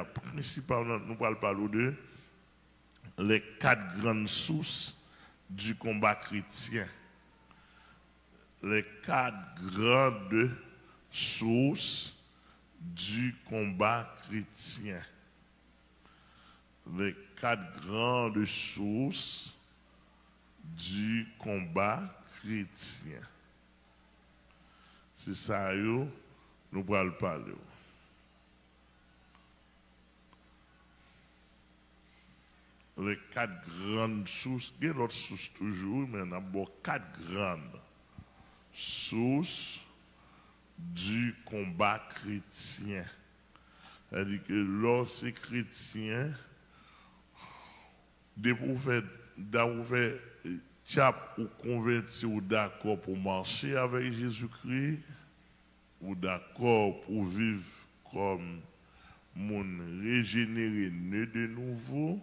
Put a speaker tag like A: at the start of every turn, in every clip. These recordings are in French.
A: Principalement, nous parlons de les 4 grandes sources du combat chrétien. Les 4 grandes sources du combat chrétien. Les 4 grandes sources du combat chrétien. C'est ça, nous allons parler. Les 4 grandes sources, il y a l'autre source toujours, mais on a 4 grandes sources du combat chrétien. C'est-à-dire que lorsque chrétien, des prophètes, d'avoir tchap ou converti ou d'accord pour marcher avec Jésus-Christ, ou d'accord pour vivre comme monde régénéré, né de nouveau,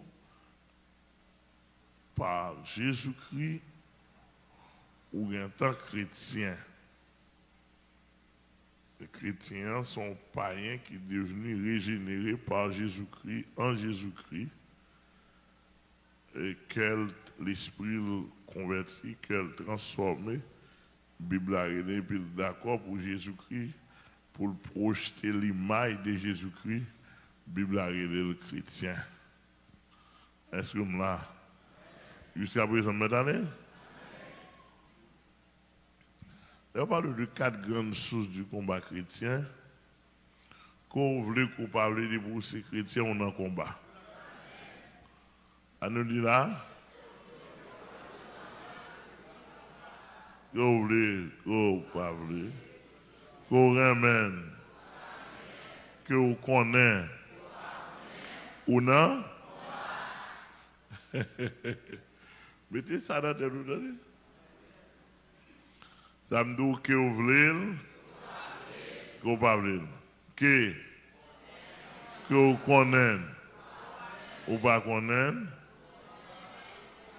A: par Jésus-Christ, ou en tant que chrétien. Les chrétiens sont païens qui sont devenus régénérés par Jésus-Christ, en Jésus-Christ, et l'esprit converti, qu'elle transformé, Bible a et puis d'accord pour Jésus-Christ, pour projeter l'image de Jésus-Christ, Bible a le chrétien. Est-ce que là, jusqu'à présent, mesdames, on parle de 4 grandes sources du combat chrétien. Quand vous voulez qu'on parle de pour ces chrétiens, on est en combat. À nous dire là, que vous voulez, que vous parlez, que vous ramène, que vous connaissez, ou non? Mettez ça dans tête, vous donnez. Ça me dit que vous voulez, que vous parlez, que vous connaissez, ou pas connaissez,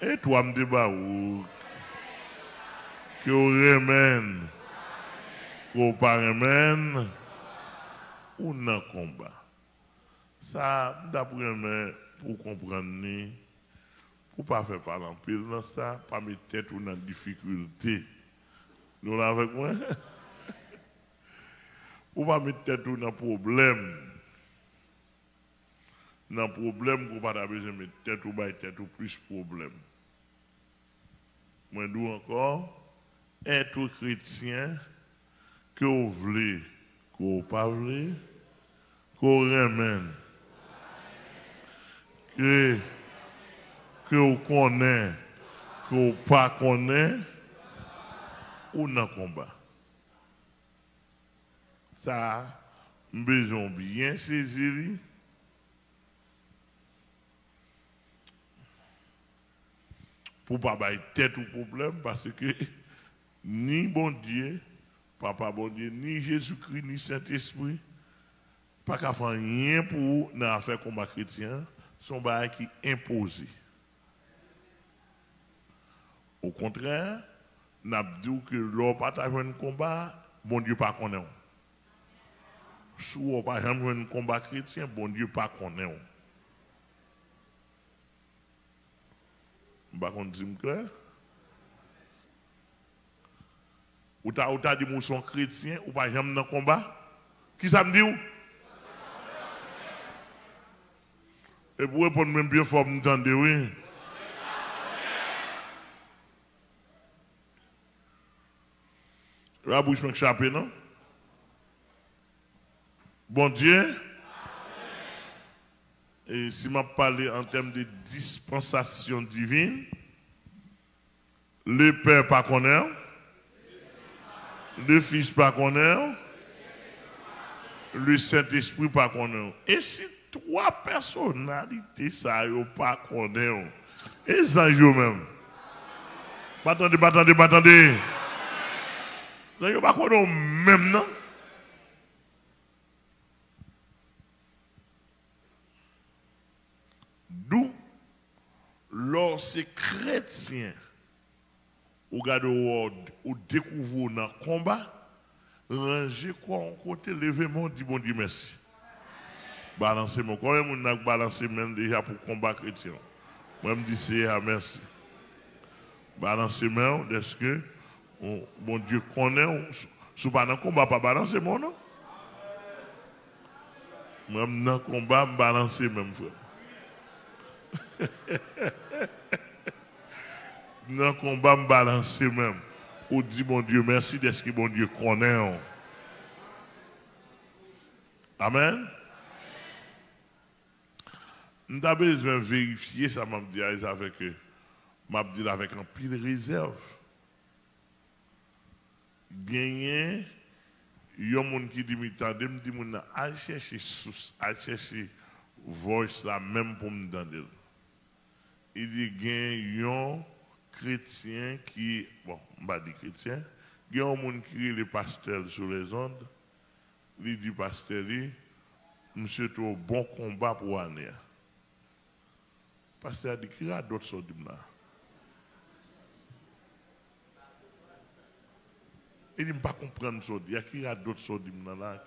A: et toi me dis ou que vous remène, que vous pas remène, ou non combat. Ça, d'après pour comprendre, pour pas faire parler en pile dans ça, pas mettre tête ou dans difficulté. Nous là avec moi? Pour pas mettre tête ou dans problème. Dans problème, pour pas besoin de mettre tête ou plus problème. Moi, d'où encore, être chrétien, que vous voulez, que vous pas voulez, que vous remène, que vous connaissez, que vous pas connaissez, ou dans le combat. Ça, besoin bien saisir. Pour ne pas avoir tête au problème, parce que ni bon Dieu, Papa bon Dieu, ni Jésus-Christ, ni Saint-Esprit, pas qu'à faire rien pour nous faire combat chrétien, sont des qui imposés. Au contraire, nous avons dit que l'on partage un combat, bon Dieu pas connaît. Si on pas un combat chrétien, bon Dieu pas connaît. Je ne sais pas clair. Ou t'as dit que nous sommes chrétiens, ou pas jamais dans le combat. Qui ça me dit? Et pour répondre même bien fort, vous entendez, oui. La bouche m'échappe, non? Bon Dieu. Et si je parle en termes de dispensation divine, le Père pas connaît, le Fils pas connaît, le Saint-Esprit pas connaît. Et si 3 personnalités ça yo pas connaît, et les anges même. Attendez. Vous n'avez pas connaît même, non? D'où, lorsque chrétien, ou garde ou découvre dans le combat, ranger quoi en côté, lever mon dit bon Dieu merci. Balancer mon. Combien de gens balancer même déjà pour combat chrétien? Moi, je me dis, c'est merci. Balancer même, est-ce que mon Dieu connaît, sous pas dans le combat, pas balancer mon nom? Moi, dans le combat, je balancer même, frère. Dans le combat, je balancer même. Ou dit, mon Dieu, merci d'est-ce que mon Dieu connaît. Amen. Nous avons besoin de vérifier ça, m'a dit avec un pile de réserve. Gagner, il y a des gens qui disent, me dit, mon a chercher source, à chercher voice là même pour me entendre. Il dit, il y a un chrétien qui, bon, on va dire chrétien, il y a un monde qui est le pasteur sur les ondes. Il dit, pasteur, monsieur, tu as un bon combat pour l'année. Pasteur a dit, qu'il y a d'autres sortes là. Il dit, je ne pas comprendre ça. Il y a d'autres sortes là.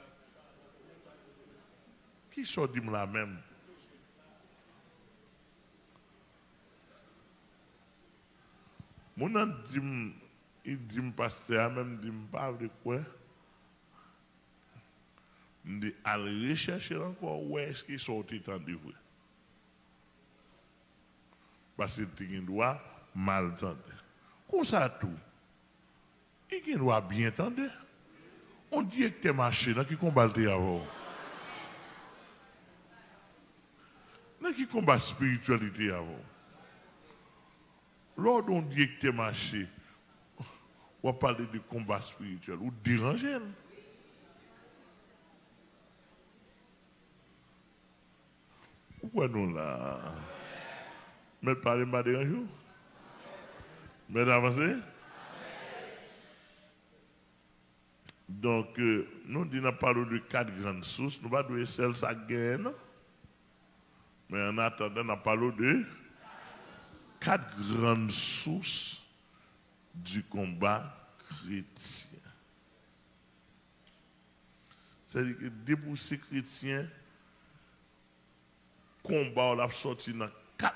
A: Qui sont là même? Mon an dit, il dit, pasteur, même dit, pas de quoi. Il dit, allez rechercher encore où est-ce qu'il sortit tant de vrai. Parce que tu dois mal entendre. Comme ça tout. Il doit bien entendre. On dit que tu es marché, dans qui combat avant. Dans qui combat spiritualité avant. Lorsqu'on dit que tu es marché, on va parler de combat spirituel ou déranger. Pourquoi nous là? Mais parlez pas de déranger. Mais avancer. Donc, nous disons parlons de 4 grandes sources. Nous ne pouvons pas celle ça gagne. Mais en attendant, nous parlons de 4 grandes sources du combat chrétien. C'est-à-dire que débousser chrétien, combat, on a sorti dans 4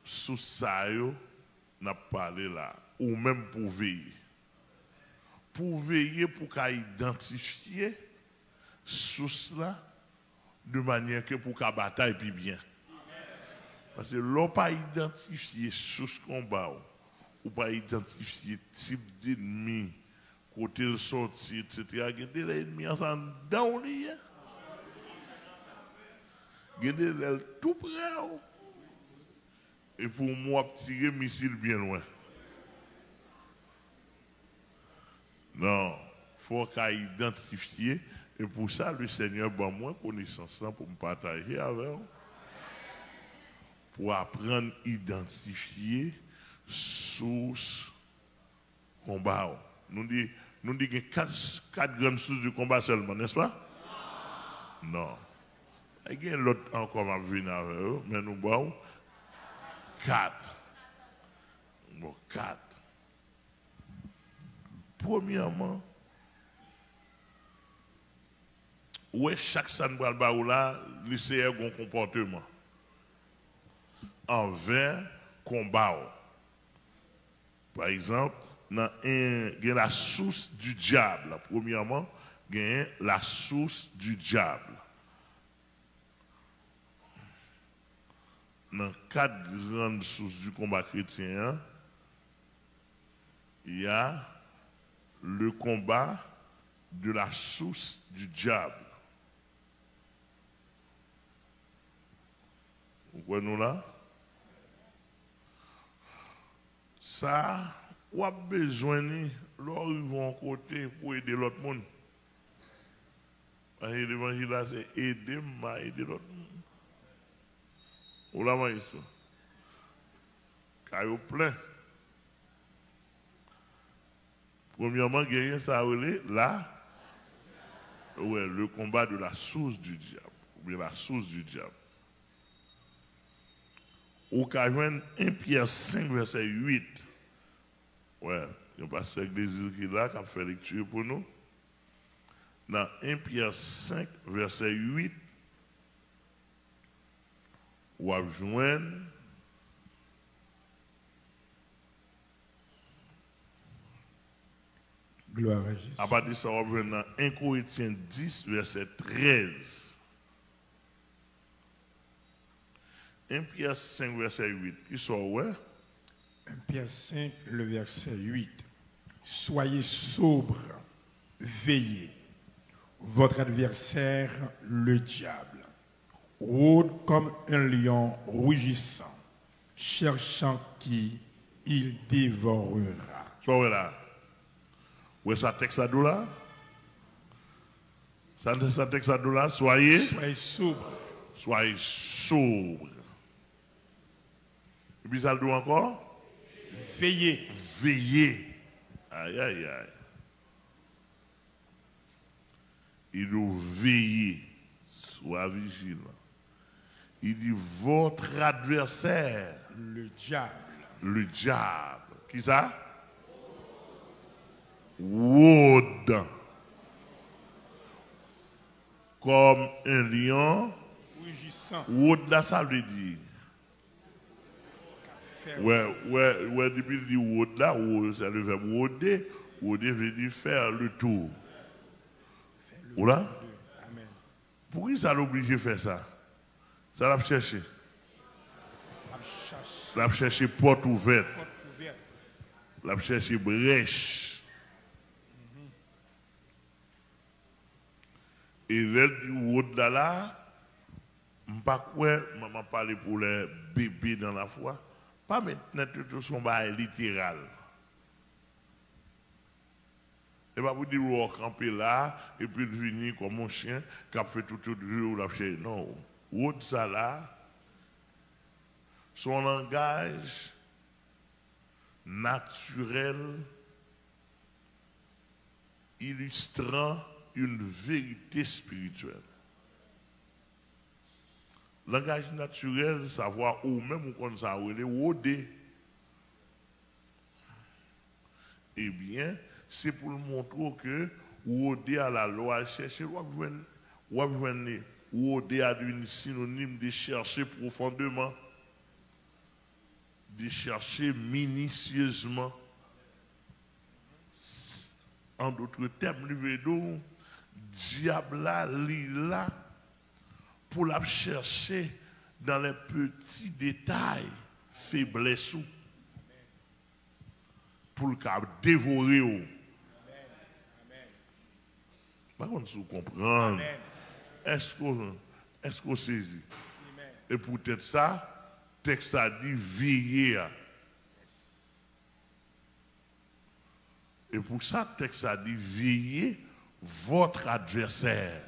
A: sources, ça, n'a parlé là, ou même pour veiller. Pour veiller, pour qu'à identifier source là, de manière que pour qu'à bataille puis bien. Parce que l'on pas identifier source combat, ou pas identifier type d'ennemi, côté le sorti, etc. Il y a des ennemis ensemble dans le lit. Il y a des tout près. Et pour moi, tirer missile bien loin. Non, il faut qu'à identifier. Et pour ça, le Seigneur a moins connaissance pour me partager avec vous. Pour apprendre à identifier source combat. Nous disons qu'il y a 4 grandes sources de combat seulement, n'est-ce pas? Non. Il y a l'autre encore à venir avec eux, mais nous avons 4. Bon, 4. Premièrement, où est chaque sanbral là, lycée a un comportement envers combat. Par exemple, il y a la source du diable. Premièrement, il y a la source du diable. Dans 4 grandes sources du combat chrétien, il y a le combat de la source du diable. Vous voyez nous là? Ça, on a besoin de l'on côté pour aider l'autre monde. Parce que l'évangile, c'est aider l'autre monde. Ou la maïs. Car il plein. Premièrement, gagner ça, là, ouais, le combat de la source du diable. Ou bien la source du diable. Ou qu'à joindre 1 Pierre 5, verset 8. Ouais, il y a un pasteur d'église qui est là, qui a fait lecture pour nous. Dans 1 Pierre 5, verset 8, ou à joindre
B: Gloire à Jésus.
A: à partir de ça, on va dans 1 Corinthiens 10, verset 13. 1 Pierre 5, verset 8. Qui sont, ouais?
B: 1 Pierre 5, le verset 8. Soyez sobres, veillez. Votre adversaire, le diable, rôde comme un lion rugissant, cherchant qui il dévorera.
A: So, là. Où est ça texte à là? Ça texte à là? Soyez
B: sobres.
A: Soyez sobres. Et puis ça le dit encore?
B: Veillez.
A: Veillez. Aïe, aïe, aïe. Il doit veiller. Sois vigilant. Il dit votre adversaire.
B: Le diable.
A: Le diable. Qui ça? Rôde. Comme un lion.
B: Rugissant.
A: Rôde là, ça veut dire. Ouais, depuis il dit rôde là, c'est le verbe rôder. Rôder veut dire faire le tour. Oula?
B: Amen.
A: Pourquoi ça l'oblige de faire ça? Ça l'a cherché. L'a cherché porte ouverte. L'a cherché brèche. Et l'aide du rôde là, je ne sais pas quoi, maman parle pour les bébés dans la foi. Pas maintenant tout son bail littéral. Et pas vous dire vous camper là et puis venir comme mon chien qui a fait tout le jour la chez non. Autre ça là son langage naturel illustrant une vérité spirituelle. Langage naturel, savoir ou même qu'on ça ou eh bien, c'est pour montrer que ou à la loi chercher ou à une synonyme de chercher profondément, de chercher minutieusement. En d'autres termes, le diable là pour la chercher dans les petits détails, faiblesse, pour le cas dévorer. Par contre, si vous comprenez, est-ce qu'on saisit? Et peut-être ça, texte a dit veiller. Et pour ça, texte a dit veiller votre adversaire.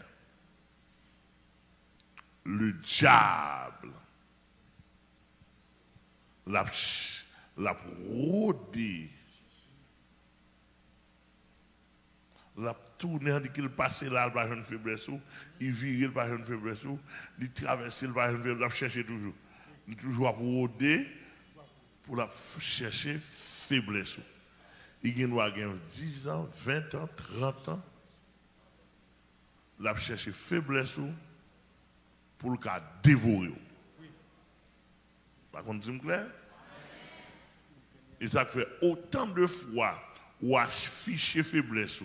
A: Le diable, la rôder, la tourner, dit qu'il passe là, par une faiblesse, il vire par une faiblesse, il traverse par une faiblesse, il cherche toujours. Il toujours pour rôder, pour la chercher faiblesse. Il doit avoir 10 ans, 20 ans, 30 ans, la chercher faiblesse pour le cas dévorer. Par contre, c'est clair? Et ça fait autant de fois ou afficher faiblesse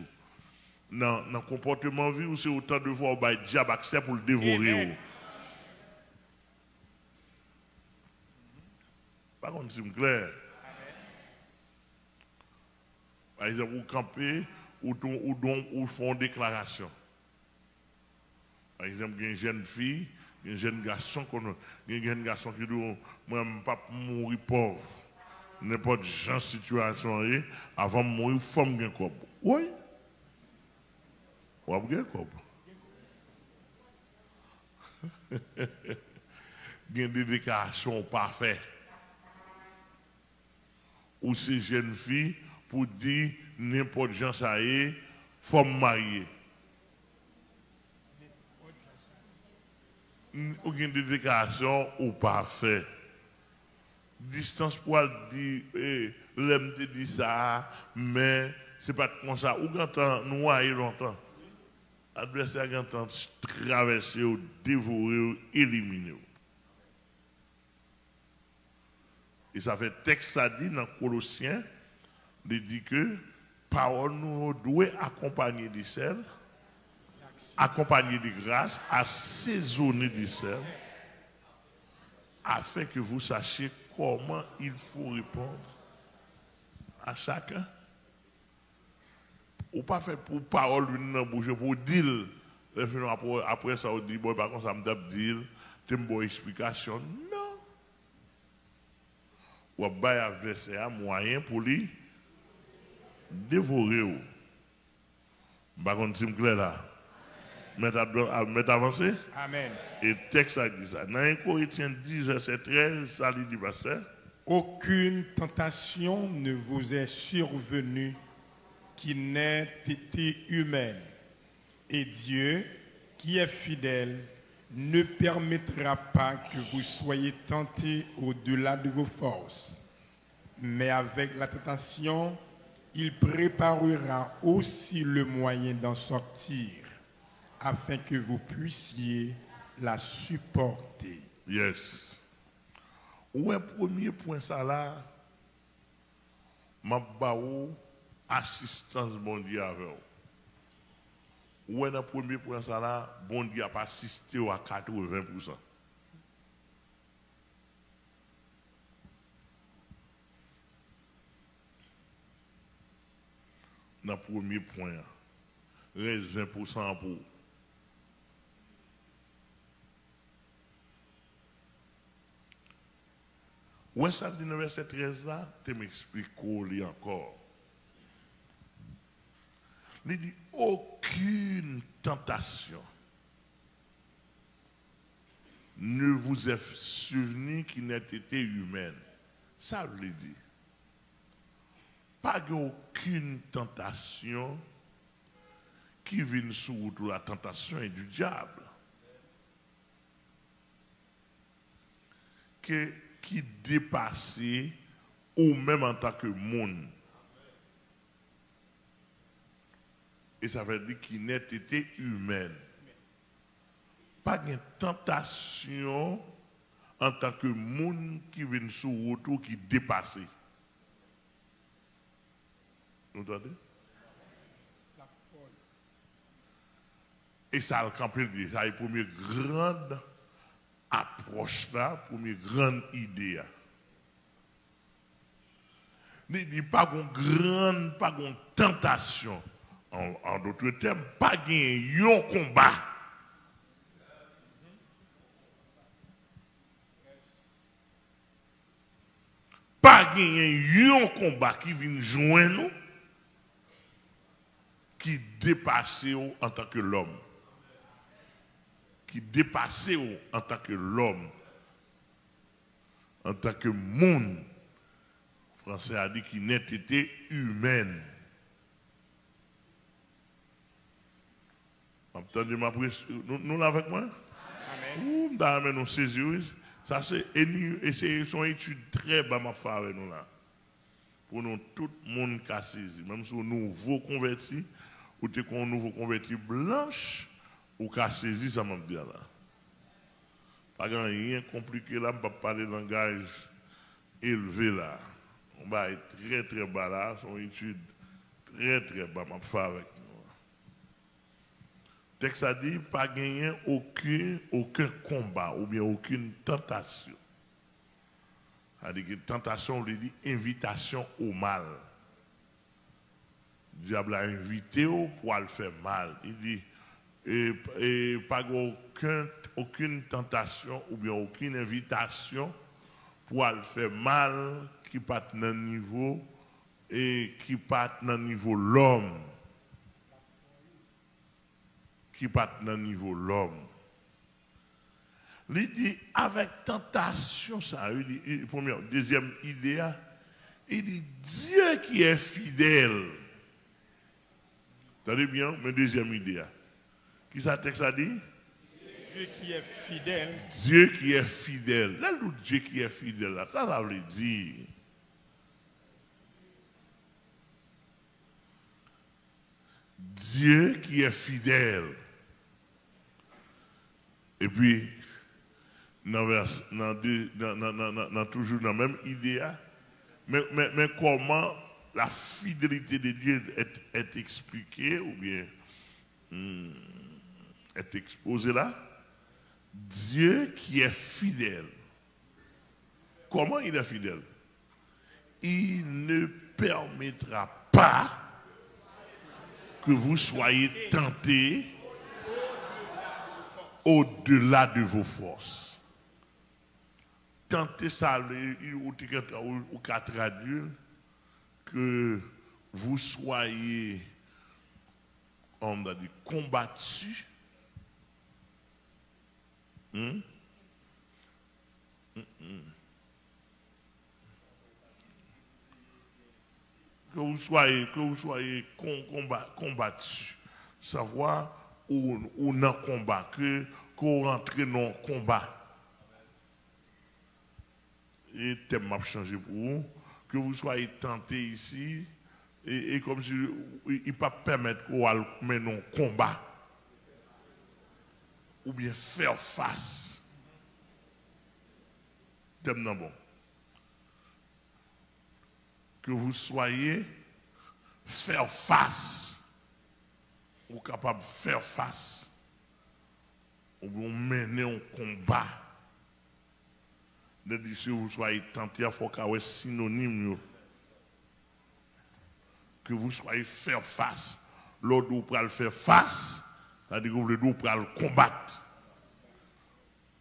A: dans le comportement vie ou c'est autant de fois où le diable accepte pour le dévorer. Par contre, c'est clair? Par exemple, vous campez ou font une déclaration. Par exemple, il y a une jeune fille, un jeune garçon, un jeune garçon qui dit moi, je ne vais pas mourir pauvre. N'importe quelle situation, avant de mourir, femme gagne quoi. Oui. Ou gagne quoi. Il y a des déclarations parfaites. Ou ces jeunes filles, pour dire n'importe quelle ça est, femme mariée. Ou bien des déclarations ou parfait. Distance pour dire, l'aime te dit ça, mais c'est pas comme ça. Ou quand nous aille longtemps. L'adversaire a tenté de traverser, dévorer, éliminer. Et ça fait texte ça dit dans Colossiens, il dit que parole nous doit accompagner du sel, accompagner de grâce, assaisonner du sel, afin que vous sachiez comment il faut répondre à chacun. Ou pas fait pour parole dans la bouche, pour dire, après ça, on dit, bon, par contre, ça me dire, tu me donnes explication. Non. Ou bien, il un moyen pour lui dévorer. Par contre, c'est clair là. Mettre avancé.
B: Amen.
A: Et le texte a dit ça. Dans 1 Corinthiens 10, verset 13, ça dit, pasteur.
B: Aucune tentation ne vous est survenue qui n'ait été humaine. Et Dieu, qui est fidèle, ne permettra pas que vous soyez tentés au-delà de vos forces. Mais avec la tentation, il préparera aussi le moyen d'en sortir, afin que vous puissiez la supporter.
A: Yes. Ou un premier point ça là, m'a baou assistance bon Dieu avec vous. Ou un premier point ça là, bon Dieu a pas assisté à 80%. Dans le premier point, reste 20% pour. Où est-ce que dans le verset 13 là, tu m'expliques encore. Il dit aucune tentation ne vous est survenue qui n'ait été humaine. Ça veut dire pas aucune tentation qui vient sous la tentation est du diable. Qui dépasse ou même en tant que monde. Et ça veut dire qu'il n'a été humaine. Pas de tentation en tant que monde qui vient sous route ou qui dépasse. Vous entendez? Et ça a campé, ça a la première grande approche là, première grande idée. Il n'y a pas de tentation. En d'autres termes, pas de combat. Pas de combat qui vient joindre nous, qui dépasse en tant que l'homme. Qui dépasse en tant que l'homme. En tant que monde. Français a dit qu'il n'a été humaine. Entendez ma prière, nous avec moi? Amen. Nous nous saisir. Ça c'est une étude très bas ma faire avec nous là. Pour nous tout le monde qui a saisi, même si nous nouveau convertis ou t'es qu'on nouveau converti blanche ou qui a saisi ça m'a dit là. Pas grand rien compliqué là, pas parler langage élevé là. On va être très très bas là, son étude très très bas ma faire avec nous. Le texte a dit pas gagner aucun combat ou bien aucune tentation. C'est-à-dire que tentation, on lui dit invitation au mal. Le diable a invité pour le faire mal. Il dit et pas aucune tentation ou bien aucune invitation pour le faire mal qui part dans le niveau et qui part dans le niveau l'homme. Qui part dans le niveau l'homme. Il dit avec tentation, ça, il dit, première, deuxième idée, il dit Dieu qui est fidèle. Vous entendez bien, mais deuxième idée. Qui ça texte a dit?
B: Dieu qui est fidèle.
A: Dieu qui est fidèle. Là, le Dieu qui est fidèle, là, ça veut dire. Dieu qui est fidèle. Et puis, toujours dans la même idée, mais comment la fidélité de Dieu est expliquée ou bien est exposée là? Dieu qui est fidèle. Comment il est fidèle? Il ne permettra pas que vous soyez tentés au-delà de vos forces. Tenter ça, ou qu'à traduire, que vous soyez, on a dit, combattus. Que vous soyez combattus. Savoir où dans le combat, qu'on rentre dans le combat. Et thème m'a changé pour vous, que vous soyez tentés ici, et comme si il ne peut pas permettre qu'on mène un combat, ou bien faire face. Thème non bon. Que vous soyez faire face, ou capable de faire face, ou bien mener un combat. De dire que vous soyez tenté, il faut qu'il y ait un synonyme. Que vous soyez faire face. L'autre vous pouvez faire face, c'est-à-dire que vous pouvez le combattre.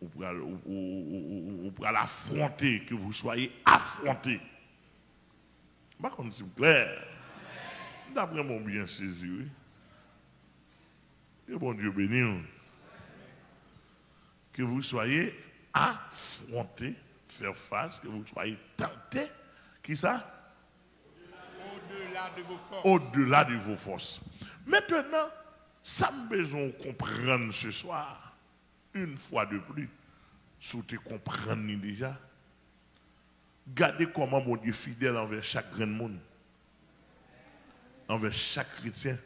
A: Vous pouvez l'affronter, que vous soyez affronté. Par contre, c'est clair. D'après mon bien saisi, oui. Que bon Dieu bénisse. Que vous soyez affronté, faire face, que vous soyez tenté. Qui ça?
B: Au-delà de vos forces.
A: Au-delà de vos forces. Maintenant, ça me besoin de comprendre ce soir, une fois de plus, si vous comprenez déjà. Regardez comment mon Dieu est fidèle envers chaque grand monde, envers chaque chrétien.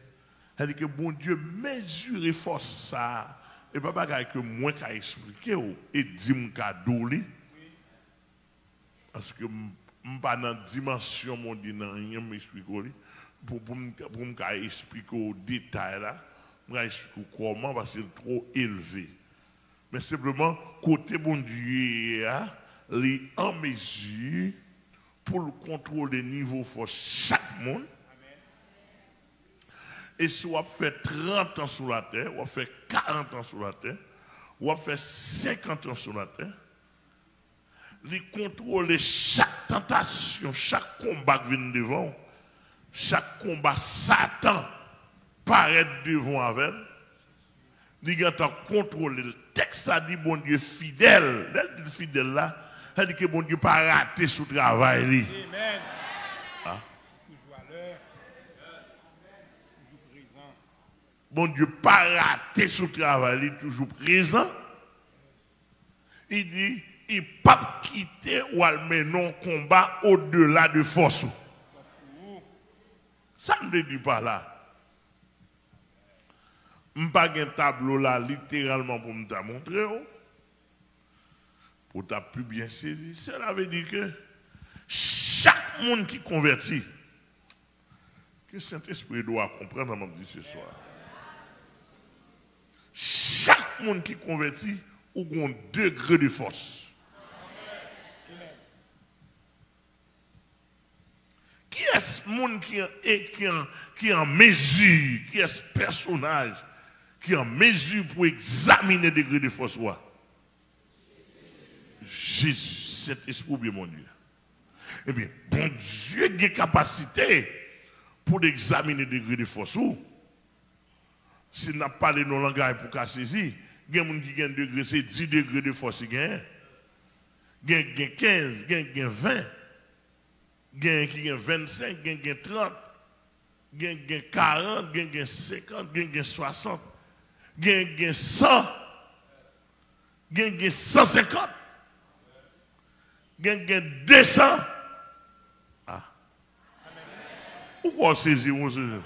A: C'est-à-dire que mon Dieu mesure force ça. Et pas que moi qui expliqué et dit m'ka douli. Parce que pas dans dimension mon Dieu nan rien m'expliquer pour m'ka expliquer au détail là, m'ka expliquer comment parce que c'est trop élevé. Mais simplement côté bon Dieu est en mesure pour le contrôler niveau force chaque monde. Et si on fait 30 ans sur la terre, on fait 40 ans sur la terre, on fait 50 ans sur la terre, il contrôle chaque tentation, chaque combat qui vient devant, chaque combat Satan paraît devant avec, il a contrôlé. Le texte a dit bon Dieu fidèle, le fidèle là, ça dit que bon Dieu pas raté sous travail.
B: Amen.
A: Ah.
B: Toujours à l'heure.
A: Bon Dieu, pas raté sous travail, il est toujours présent. Il dit, il ne peut pas quitter ou mener non combat au-delà de force. Ça ne me dit pas là. Je n'ai pas un tableau là, littéralement, pour me montrer. Pour t'as plus bien saisi. Cela veut dire que chaque monde qui convertit, que Saint-Esprit doit comprendre, on m'a dit ce soir. Chaque monde qui convertit a un degré de force. Qui est ce monde qui est en mesure, qui est ce personnage qui est en mesure pour examiner le degré de force? Jésus, cet esprit, bien mon Dieu. Eh bien, bon Dieu a des capacités pour examiner le degré de force. Si n'a pas parlé nos langages pour qu'à saisir, il y a des gens qui ont un degré, c'est 10 degrés de force. Il y a 15, il y a 20, il y a 25, il y a 30, il y a 40, il y a 50, il y a 60, il y a 100, il y a 150, il y a 200. Ah. Pourquoi saisir mon Jésus?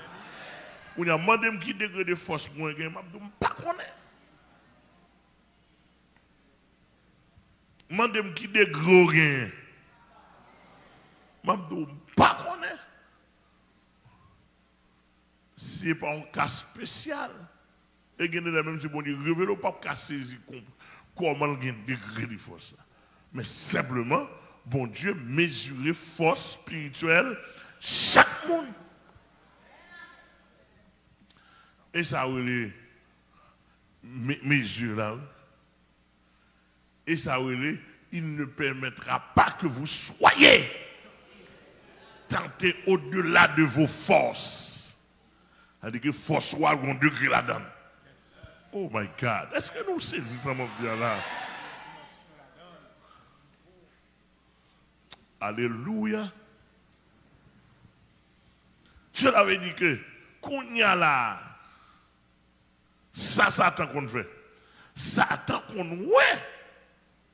A: On a demandé qui degré de force moi, je ne sais pas. Mandem qui des gros gains. M'abdou pas connaît. C'est pas un cas spécial. Et il y a même si bon Dieu révèle pas qu'à saisir comment il y a un degré de force. Mais simplement, bon Dieu mesurer force spirituelle chaque monde. Et ça les mesures là. Et ça il ne permettra pas que vous soyez tentés au-delà de vos forces. C'est-à-dire que force soit un degré là-dedans. Oh my God. Est-ce que nous saisissons mon Dieu là? Alléluia. Dieu avait dit que qu'on y a là, ça Satan qu'on fait. Satan qu'on ouais,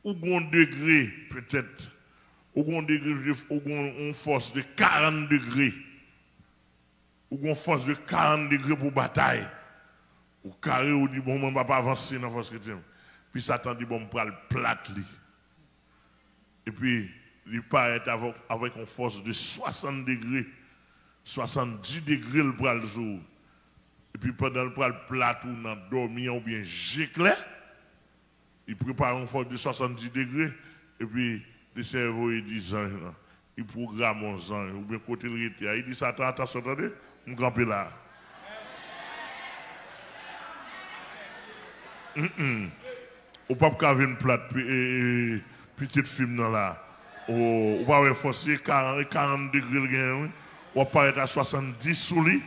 A: ou un degré peut-être, ou un degré, ou une force de 40 degrés, ou une force de 40 degrés pour bataille. Ou carré ou dit bon, on ne va pas avancer dans la force chrétienne. Puis Satan dit bon, on va le plate. Et puis, il paraît avec une force de 60 degrés, 70 degrés le bras le jour. Et puis pendant le bras le plate ou dans dormir ou bien gicler, il prépare une force de 70 degrés. Et puis le cerveau il dit il programme un ange ou bien côté le retire. Il dit Satan, attention, attendez, on campe là. Ou pas caver une plate petite film dans là. Ou pas forcer 40 degrés le gain. Ou apparaître à 70 sous lui.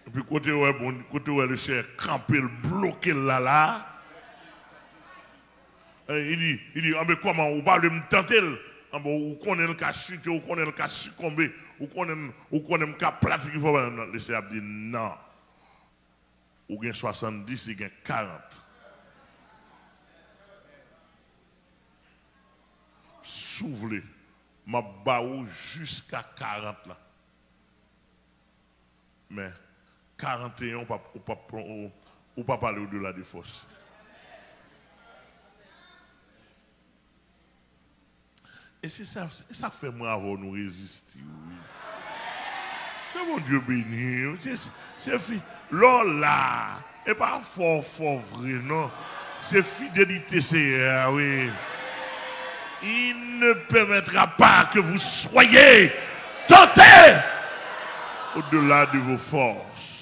A: Et puis côté où le cher camper le bloquer là. Il dit ah mais comment ou pas me tenter ou connaît le cas chuter ou connaît le cas succomber ou connaît le cas plate qu'il faut le cher dit non. Ou gain 70 il gain 40. S'ouvre ma baou jusqu'à 40 là. Mais 41 ou pas parler au-delà des forces. Et c'est ça fait moi avoir nous résister. Oui. Que mon Dieu bénisse. C'est là, et pas fort vrai, non. C'est fidélité, c'est oui. Il ne permettra pas que vous soyez tentés au-delà de vos forces.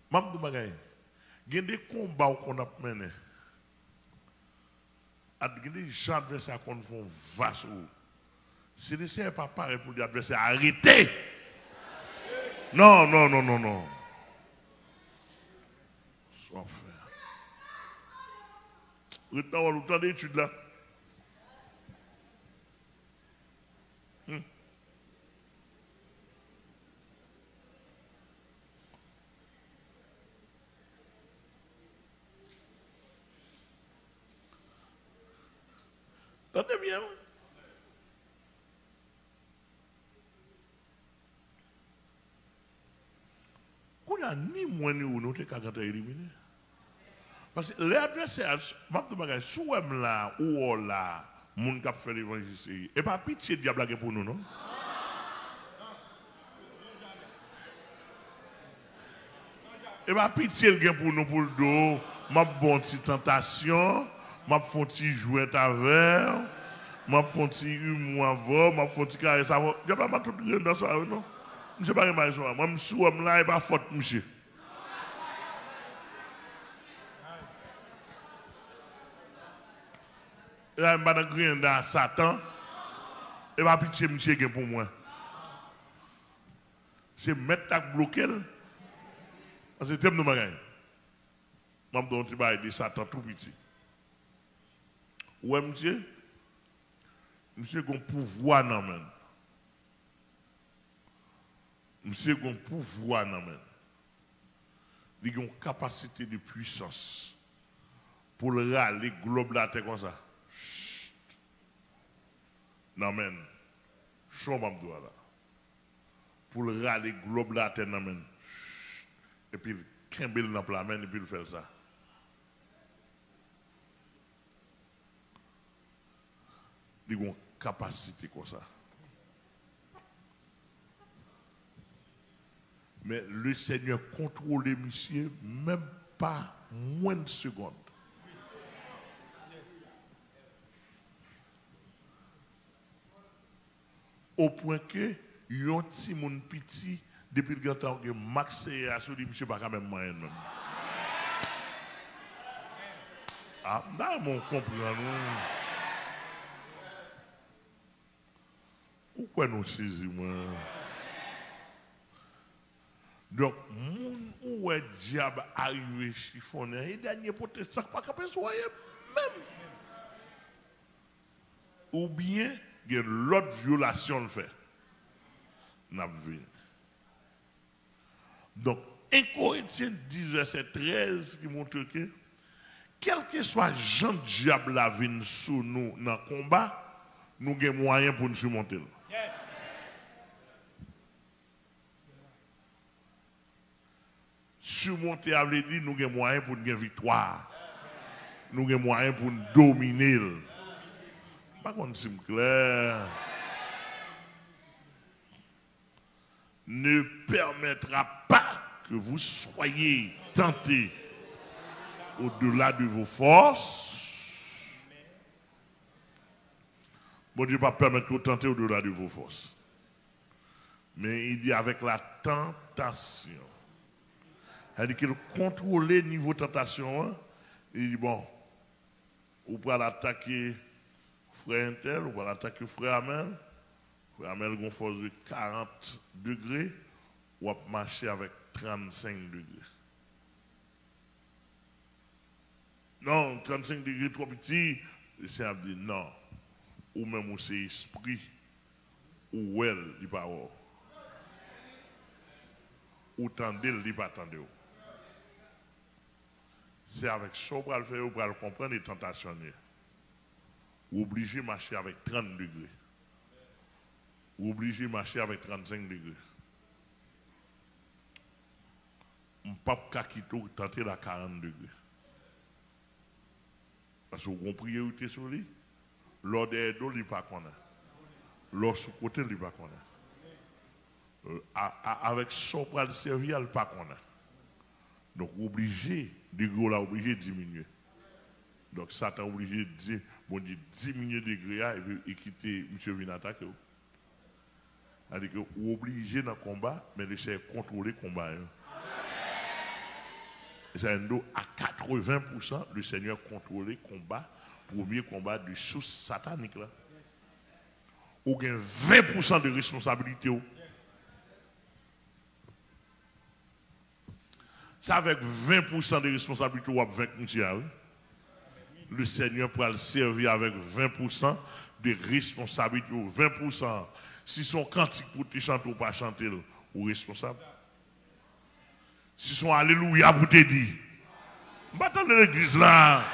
A: Mamdou bagay, il y a des combats qu'on a menés. Il y a des gens adversaires qu'on fait vaste. C'est ne pas pareil pour les adversaires. Arrêtez! Non. Soit faire. Retenons le temps d'études là. Attendez bien. Qu'on a ni moins ni ou nous t'es qu'à éliminer. Parce que les adversaires, sous là ou là, moun k'ap fait l'évangile, et pas pitié diable pour nous, non? Et pas pitié le pour nous pour le dos, m'a bon petite tentation, m'a font petit jouet avec, m'a font petit humour avant, m'a font petit carré ça. Il y a pas tout dans ça, non? Je sais pas mal ça. Moi me sou là et pas faute monsieur. Là, je ne suis pas dans Satan. Et pas pitié, monsieur, pour moi. C'est mettre ta bloquer. Parce que c'est un bagage. Je me dis que Satan tout petit. Ouais, monsieur. Monsieur a un pouvoir dans le monde. Monsieur a un pouvoir dans le monde. Il a une capacité de puissance pour le râler globe la terre comme ça. Non, men. Chou m'abdoua là. Pour le râler globe la terre, non, men. Et puis, Kembel dans la main, et puis il fait ça. Il a une capacité comme ça. Mais le Seigneur contrôle monsieur, même pas moins de secondes. Au point que, yon ti moun petit, depuis le temps que Max est à celui monsieur pas quand même moyen. Ah, là, mon comprendre. Pourquoi nous saisissons moi? Donc, moun ou est diable arrivé chiffonné, et dernier protestant pas capable soyer même. Ou bien, il y a l'autre violation le fait. N'a vu. Donc, 1 Corinthiens 10, verset 13 qui montre que quel que soit Jean diable la vigne sous nous dans le combat, nous avons moyen pour nous surmonter. Yes. Surmonter a veut dire nous avons moyen pour nous gagner victoire. Nous avons moyen pour nous dominer. Pas qu'on c'est clair. Ne permettra pas que vous soyez tentés au-delà de vos forces. Bon Dieu ne va pas permettre que vous tentez au-delà de vos forces. Mais il dit avec la tentation. C'est-à-dire qu'il contrôle le niveau de tentation. Hein? Il dit bon, vous pouvez l'attaquer frère Intel, vous pouvez l'attaquer frère Amel. Frère Amel a une force de 40 degrés, ou va marcher avec 35 degrés. Non, 35 degrés trop petit, le Seigneur dit non. Ou même où c'est esprit, ou elle, il pas ou. Ou tendez, il pas tendez. C'est avec ça pour le faire, pour le comprendre les tentations. Ou obligé de marcher avec 30 degrés. Ou obligé de marcher avec 35 degrés. On ne peut pas quitter tenter la 40 degrés. Parce que vous priorité sur lui, l'ordre de l'eau, il n'est pas qu'on a. L'ordre sous côté, il n'est pas qu'on a. Avec son pour le servir, il n'est pas qu'on a. Donc, obligé, degré là, obligé de diminuer. Donc, Satan est obligé de dire, bon, dit diminuer degré et quitter M. Vinata. C'est-à-dire que vous obligé dans le combat, mais laissez contrôler le combat. C'est à 80%, le Seigneur contrôle le combat, premier combat du sous satanique. Là. Ou gain 20% de responsabilité. Ça avec 20% de responsabilité ou avec 20 le Seigneur pourra le servir avec 20% de responsabilité. 20%. Si son cantique pour te chanter ou pas chanter, ou responsable. Si son alléluia pour te dire. Battons de l'église là.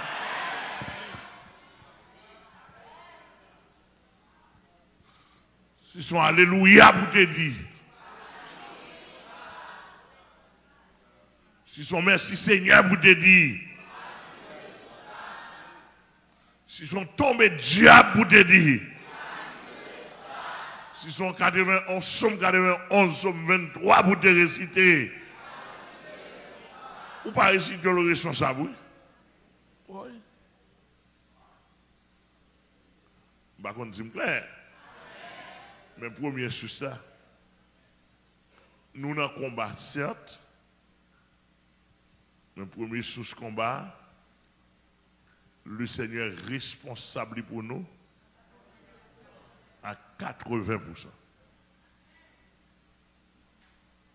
A: Si son alléluia pour te dire. Si son merci Seigneur pour te dire. Si son tombé diable pour te dire. Si son 91, somme 91, somme 23 pour te réciter. Ou pas réciter le responsable, oui? Par contre, c'est clair. Mais premier sur ça, nous dans le combat, certes, mais premier sur ce combat, le Seigneur est responsable pour nous à 80%.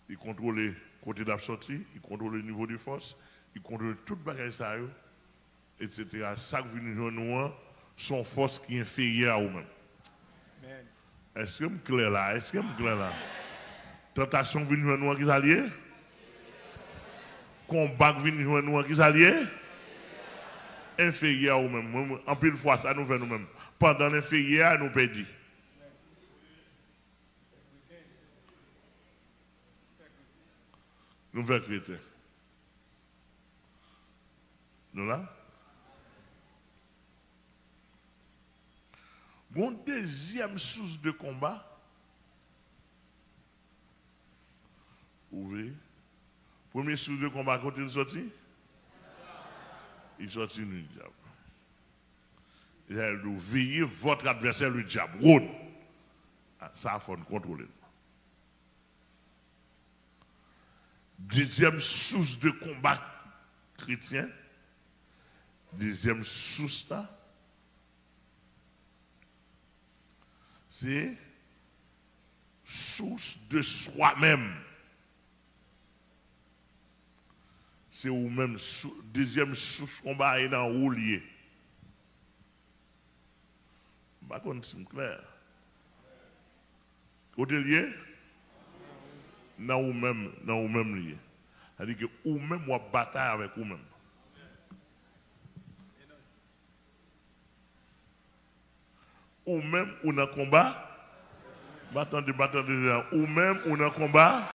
A: Il contrôle le côté d'absortie, il contrôle le niveau de force, il contrôle toute bagage ça, etc. Ça que nous nous son force qui est inférieure à nous-mêmes. Est-ce que je suis clair là? Est-ce que je suis clair là? Tentation vient nous nous qui alliés? Combat vient nous nous qui alliés? inférieur ou même. En pile fois, ça nous fait nous-mêmes. Pendant l'inférieur, nous perdons. Nous faisons chrétiens. Nous là? Mon deuxième source de combat, ouvrez. Première source de combat, quand il sortit? Il sortit le diable. Il a dit, veillez votre adversaire, le diable. Ça, il faut contrôler. Deuxième source de combat chrétien, deuxième source là, c'est source de soi-même. C'est ou même deuxième source combat est dans où lié. Par contre, c'est clair. Côté lié, dans ou même lié. C'est-à-dire que ou même ou bataille avec ou même. Ou même ou dans combat, battant de ou même ou dans combat.